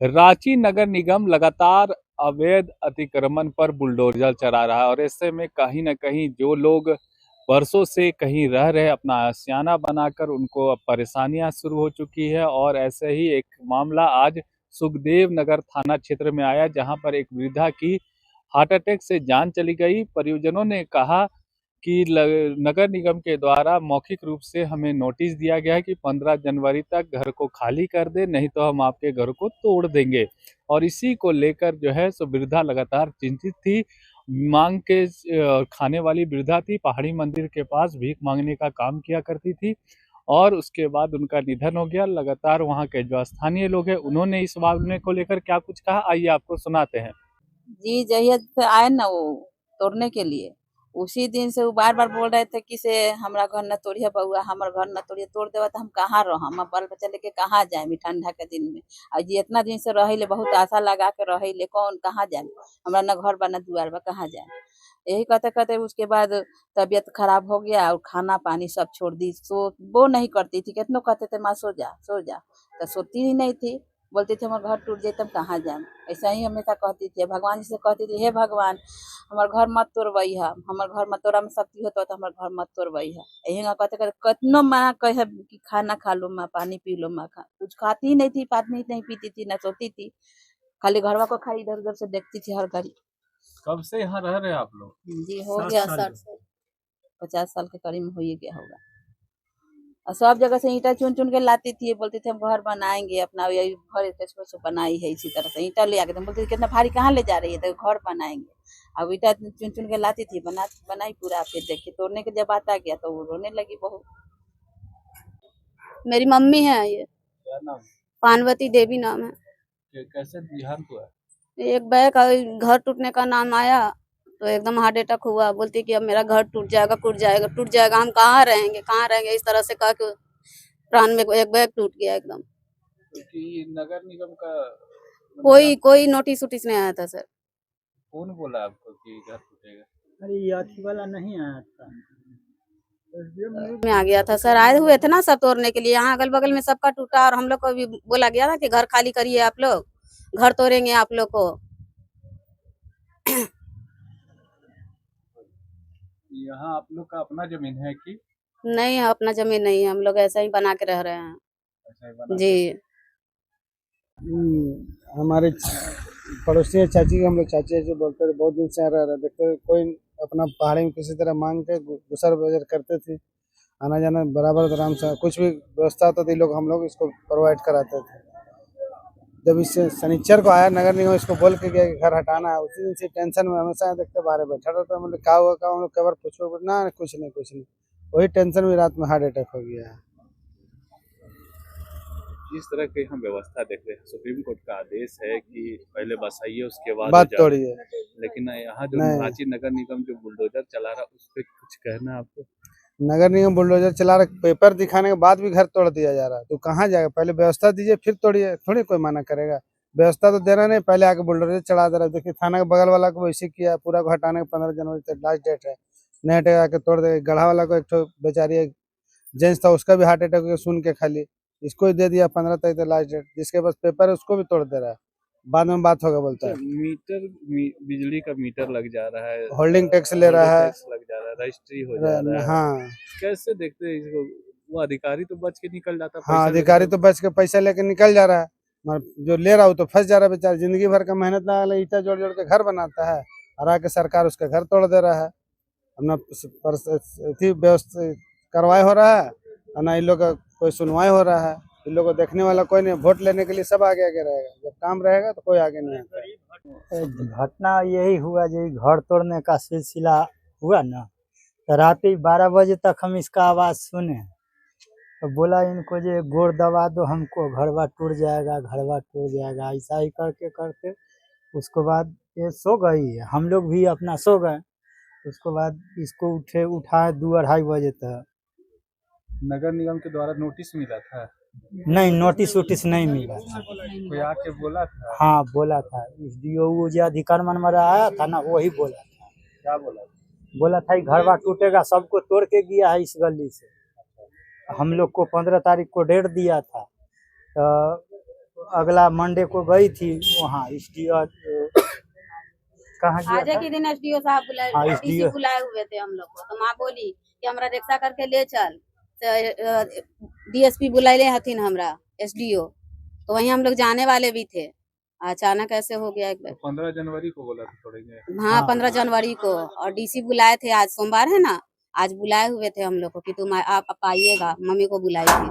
रांची नगर निगम लगातार अवैध अतिक्रमण पर बुलडोजर चला रहा है और ऐसे में कहीं ना कहीं जो लोग बरसों से कहीं रह रहे अपना आशियाना बनाकर उनको अब परेशानियां शुरू हो चुकी है। और ऐसे ही एक मामला आज सुखदेव नगर थाना क्षेत्र में आया, जहां पर एक वृद्धा की हार्ट अटैक से जान चली गई। परिजनों ने कहा कि नगर निगम के द्वारा मौखिक रूप से हमें नोटिस दिया गया है कि 15 जनवरी तक घर को खाली कर दे, नहीं तो हम आपके घर को तोड़ देंगे। और इसी को लेकर जो है सो वृद्धा लगातार चिंतित थी। मांग के खाने वाली वृद्धा थी, पहाड़ी मंदिर के पास भीख मांगने का काम किया करती थी और उसके बाद उनका निधन हो गया। लगातार वहाँ के जो स्थानीय लोग हैं उन्होंने इस मामले को लेकर क्या कुछ कहा, आइए आपको सुनाते हैं। जी, जहिया से आए ना वो तोड़ने के लिए, उसी दिन से वो बार-बार बोल रहे थे कि से हमरा घर न तोड़िए बउआ, हमर घर न तोड़िए, तोड़ देबा त हम कहाँ रहम, हम बाल बच्चा लेके कहाँ जाएम ठंडा के दिन में। आ जी इतना दिन से रहिले, बहुत आशा लगा के रहिले, कौन कहाँ जाएम, हमरा न घर बा न दुआर बा, कहाँ जाएम। यही कहते-कहते उसके बाद तबीयत खराब हो गया और खाना पानी सब छोड़ दी, वो नहीं करती थी, कितनों कहते थे माँ सो जा, सो जा, तो सोती ही नहीं थी। बोलती थी हमार घर टूट जाए तब कहाँ जाएम। ऐसा ही हमेशा कहती थी। भगवान जी से कहती थी, हे भगवान हमार घर मत तोड़बइहा, हमार घर मत तोड़ा में शक्ति होता तो हमार घर मत तोड़बइहा। यही कहते-कहते कितनो मना कहे कि खाना खा लो माँ, पानी पी लो माँ, कुछ खाती ही नहीं थी, पानी नहीं पीती थी, ना सोती थी, खाली घरवा को खाली इधर-उधर से देखती थी हर घड़ी। कब से यहाँ रह रहे हैं आप लोग? जी हो गया 60 साल, 50 साल के करीब में हो ही गया होगा। और सब जगह से ईंटा चुन-चुन के लाती थी, बोलती थी हम घर बनाएँगे अपना, यही घर कैसे बनाई है इसी तरह से ईंटा ले आके। तो बोलती थी कितना भारी कहाँ ले जा रही है, तो घर बनाएँगे। अब ईंटा चुन-चुन के लाती थी, बनाई पूरा, फिर देखिए तोड़ने के जब बात आ गया तो वो रोने लगी बहुत। मेरी मम्मी है ये, क्या नाम? पार्वती देवी नाम है। कैसे देहांत हुआ? एक बैग घर टूटने का नाम आया तो एकदम हार्ट अटैक हुआ। बोलती कि अब मेरा घर टूट जाएगा, टूट जाएगा, टूट जाएगा, हम कहाँ रहेंगे, कहाँ रहेंगे, इस तरह से कह के प्राण में एक बैग टूट गया एकदम। क्योंकि नगर निगम का कोई नोटिस उटिस नहीं आया था सर। कौन बोला आपको कि घर टूटेगा? अरे ये अथी वाला नहीं आया था। में आ गया था सर, आए हुए थे ना सब तोड़ने के लिए, यहाँ अगल बगल में सबका टूटा और हम लोग को भी बोला गया था कि घर खाली करिए आप लोग, घर तोड़ेंगे आप लोग को। यहाँ आप लोग का अपना जमीन है कि? नहीं है, अपना जमीन नहीं है, हम लोग ऐसा ही बना के रह रहे हैं। ऐसा ही बना जी हमारे पड़ोसी चाची, हम लोग चाची जो बोलते थे, बहुत दिन से रह रहे, देखते कोई अपना पहाड़ी में किसी तरह मांग के गुजर बजर करते थे, आना जाना बराबर आराम से, कुछ भी व्यवस्था होता थी लोग, हम लोग इसको प्रोवाइड कराते थे। जब इससे शनिचर को आया नगर निगम, इसको बोल के गया कि घर हटाना है, उसी दिन से टेंशन में हमेशा देखते बाहर बैठा रहता। मतलब क्या हुआ, क्या हम लोग कई बार पूछो ना, कुछ नहीं, वही टेंशन में रात में हार्ट अटैक हो गया है। जिस तरह की हम व्यवस्था देख रहे हैं, सुप्रीम कोर्ट का आदेश है कि पहले बसाइए उसके बाद बात तोड़िए, लेकिन यहाँ जो रांची नगर निगम जो बुलडोजर चला रहा उस पर कुछ कहना है आपको? नगर निगम बुलडोजर चला रहा, पेपर दिखाने के बाद भी घर तोड़ दिया जा रहा है, तो कहाँ जाएगा? पहले व्यवस्था दीजिए फिर तोड़िए, थोड़ी कोई मना करेगा। व्यवस्था तो देना नहीं, पहले आके बुलडोजर चढ़ा दे रहा है। देखिए थाना के बगल वाला को वैसे किया, पूरा को हटाने का 15 जनवरी तक लास्ट डेट है, नहीं हटेगा आके तोड़ देगा। गढ़ा वाला को एक तो बेचारी जेंट्स था, उसका भी हार्ट अटैक सुन के खाली इसको ही दे दिया 15 तारीख लास्ट डेट, जिसके पास पेपर है उसको भी तोड़ दे रहा है। बाद में बात होगा बोलता है। बिजली का मीटर लग जा रहा है, होल्डिंग टैक्स ले रहा है, लग जा रहा है, रजिस्ट्री हो जा रहा है। हाँ, कैसे देखते हैं इसको? वो अधिकारी तो बच के निकल जाता है। हाँ, अधिकारी तो बच के पैसा लेके निकल जा रहा है, मगर जो ले रहा है वो तो फंस जा रहा है बेचारा। जिंदगी भर का मेहनत लगा, ईटा जोड़ जोड़ के घर बनाता है, और आके सरकार उसका घर तोड़ दे रहा है। अपना व्यवस्था कार्रवाई हो रहा है और ना इन लोग का कोई सुनवाई हो रहा है। इन लोग को देखने वाला कोई नहीं, वोट लेने के लिए सब आगे आगे रहेगा, जब काम रहेगा तो कोई आगे नहीं आता। घटना यही हुआ, जो घर तोड़ने का सिलसिला हुआ ना, तो रात 12 बजे तक हम इसका आवाज़ सुने, तो बोला इनको जो गोड़ दबा दो हमको, घरवा टूट जाएगा, घरवा टूट जाएगा। ऐसा ही करके करते उसके बाद ये सो गई, हम लोग भी अपना सो गए। उसके बाद इसको उठाए 2-2:30 बजे तक। नगर निगम के द्वारा नोटिस मिला था? नहीं, नोटिस वोटिस नहीं मिला था। कोई आके बोला था? हाँ बोला था, SDO जो अधिकार मनमरा आया था ना, वही बोला था। क्या बोला? बोला था घरवा टूटेगा, सबको तोड़ के गया है इस गली से। हम लोग को 15 तारीख को डेट दिया था, तो अगला मंडे को गई थी वहाँ SDO कहाँ गया आज था? के दिन एसडीओ साहब बुलाए, हाँ, डीसी SDO बुलाए हुए थे हम लोग को, तो माँ बोली कि हमरा रिक्शा करके ले चल। डीएसपी बुलाए हथिन हमरा एसडीओ, तो वहीं हम लोग जाने वाले भी थे। अचानक ऐसे हो गया एक बार। 15 जनवरी को बोला था छोड़ेंगे। हाँ, 15 जनवरी को, और डीसी बुलाए थे। आज सोमवार है ना, आज बुलाए हुए थे हम लोग को कि तुम आप आइएगा। मम्मी को बुलाई थी,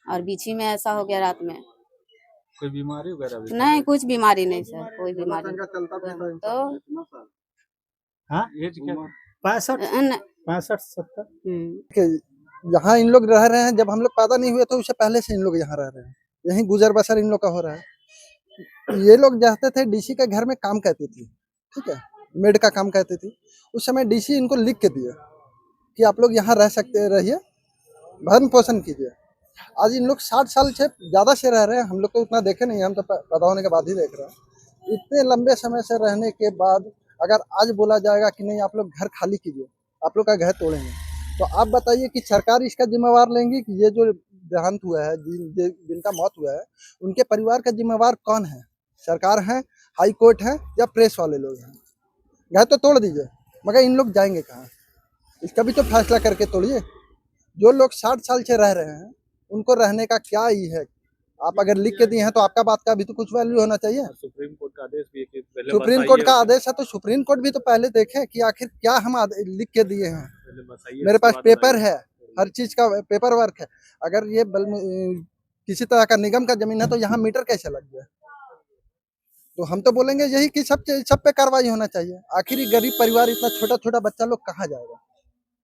और बीच में ऐसा हो गया रात में। कोई बीमारी वगैरह भी? नहीं, कुछ बीमारी नहीं सर, कोई बीमारी नहीं। तो हाँ एज क्या? 65 65 70। कि यहाँ इन लोग रह रहे हैं, जब हम लोग पैदा नहीं हुए तो उससे पहले से इन लोग यहाँ रह रहे हैं, यहीं गुजर बसर इन लोग का हो रहा है। ये लोग जाते थे डीसी के घर में काम करती थी, ठीक है, मेड का काम करती थी। उस समय डीसी इनको लिख के दिए कि आप लोग यहाँ रह सकते रहिए, भरण पोषण कीजिए। आज इन लोग 60 साल से ज़्यादा से रह रहे हैं, हम लोग तो उतना देखे नहीं, हम तो पैदा होने के बाद ही देख रहे हैं। इतने लंबे समय से रहने के बाद अगर आज बोला जाएगा कि नहीं आप लोग घर खाली कीजिए, आप लोग का घर तोड़ेंगे, तो आप बताइए कि सरकार इसका जिम्मेवार लेंगी कि ये जो देहांत हुआ है, जिनका मौत हुआ है, उनके परिवार का जिम्मेवार कौन है? सरकार है, हाई कोर्ट है, या प्रेस वाले लोग हैं? घर तो तोड़ दीजिए, मगर इन लोग जाएंगे कहाँ? इसका भी तो फैसला करके तोड़िए। जो लोग 60 साल से रह रहे हैं उनको रहने का क्या ही है? आप अगर लिख के दिए हैं तो आपका बात का भी तो कुछ वैल्यू होना चाहिए। सुप्रीम कोर्ट का आदेश भी है कि पहले सुप्रीम कोर्ट का आदेश है तो सुप्रीम कोर्ट भी तो पहले देखे कि आखिर क्या हम लिख के दिए हैं। बताइए। मेरे पास पेपर है, हर चीज का पेपर वर्क है। अगर ये किसी तरह का निगम का जमीन है तो यहाँ मीटर कैसे लग गया? तो हम तो बोलेंगे यही कि सब पे कार्रवाई होना चाहिए। आखिर गरीब परिवार, इतना छोटा छोटा बच्चा लोग कहाँ जाएगा?